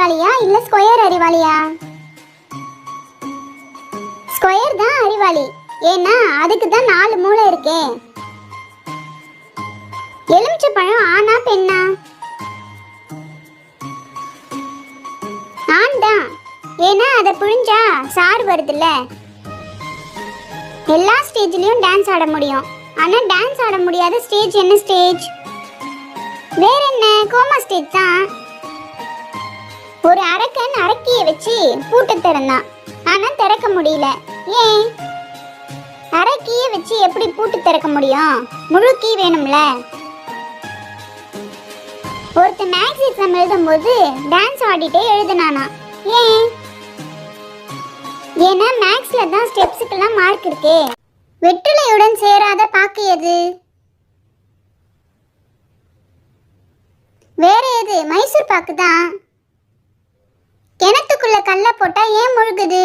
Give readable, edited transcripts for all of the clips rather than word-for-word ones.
அறிவாளியா இல்ல square அறிவாளியா? Square தான் அறிவாளி. ஏன்னா அதுக்கு தான் 4 மூளை இருக்கே. எலுமிச்சை பழம் ஆனா பெண்ணா? ஆண் தான். ஏன்னா அதை புழிஞ்சா சாறு வருதுல்ல. எல்லா ஸ்டேஜ்லயும் டான்ஸ் ஆட முடியும். ஆனா டான்ஸ் ஆட முடியாத ஸ்டேஜ் என்ன ஸ்டேஜ்? வேற என்ன, கோமா ஸ்டேஜ் தான். ஒரு அரக்கன் அரக்கியை வச்சு பூட்டை திறந்தான். ஆனா திறக்க முடியல. ஏன்? அரக்கியை வச்சு எப்படி பூட்டு திறக்க முடியும்? முழு கீ வேணும்ல. ஒருத்தன் மேக்ஸ் எக்ஸாம் எழுதும்போது டான்ஸ் ஆடிட்டே எழுதுனானா. ஏன்? ஏன்னா மேக்ஸ்ல தான் ஸ்டெப்ஸுக்கெல்லாம் மார்க் இருக்கே. வெற்றிலையுடன் சேராத பாக்கு எது? வேற எது? மைசூர் பாக்கு தான். கிணத்துக்குள்ள கல்ல போட்டா ஏன் முழுகுது?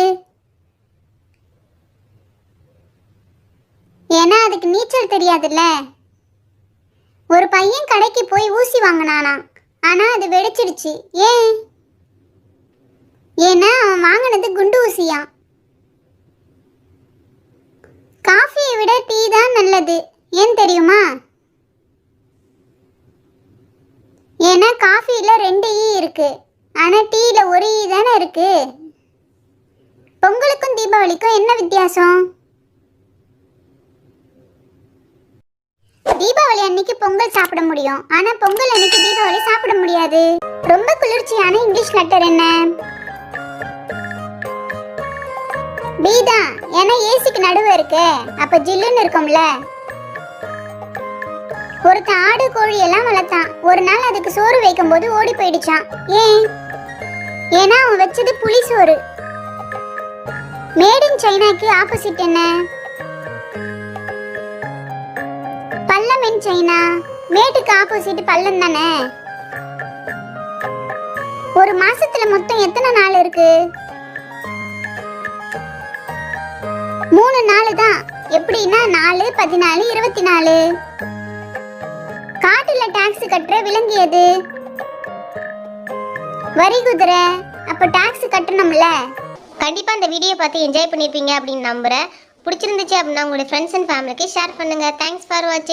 ஏன்னா அதுக்கு நீச்சல் தெரியாதுல்ல. ஒரு பையன் கடைக்கு போய் ஊசி வாங்கினானா. ஆனா அது வெடிச்சிடுச்சு. ஏன்? ஏன்னா அவன் வாங்கினது குண்டு ஊசியா. காஃபியை விட டீ தான் நல்லது. ஏன் தெரியுமா? ஏன்னா காஃபில 2 ஈ இருக்கு. ஆனா டீல 1 ஈ தானே இருக்கு. பொங்கலுக்கும் தீபாவளிக்கும் என்ன வித்தியாசம்? தீபாவளி அன்னைக்கு பொங்கல் சாப்பிட முடியும். ஆனா பொங்கல் அன்னைக்கு தீபாவளி சாப்பிட முடியாது. ரொம்ப குளிர்ச்சியான இங்கிலீஷ் லெட்டர் என்ன? பி தான். ஏன்னா ஏசிக்கு நடுவு இருக்கு. அப்ப ஜில்லுன்னு இருக்கும்ல. ஒருத்தன் ஆடு கோழி எல்லாம் வளர்த்தான். ஒரு நாள் அதுக்கு சோறு வைக்கும் போது ஓடி போயிடுச்சான். ஏன்? ஏன்னா அவன் வச்சது புளி சோறு. மேட் இன் சைனாக்கு ஆப்போசிட் என்ன? பள்ளம் இன் சைனா. மேட்டுக்கு ஆப்போசிட் பள்ளம் தானே. ஒரு மாசத்துல மொத்தம் எத்தனை நாள் இருக்கு? 3 நாள் தான். எப்படின்னா 4, 14, 24. காட்டுல டாக்ஸ் கட்டுற விலங்கு எது? வரி குதிரை. அப்ப டாக்ஸ் கட்டணும்ல. கண்டிப்பா இந்த வீடியோ பார்த்து என்ஜாய் பண்ணிருப்பீங்க அப்படின்னு நம்புறேன். பிடிச்சிருந்துச்சு அப்படின்னா உங்களுடைய ஃப்ரெண்ட்ஸ் அண்ட் ஃபேமிலிக்கு ஷேர் பண்ணுங்க. தேங்க்ஸ் ஃபார் வாட்சிங்.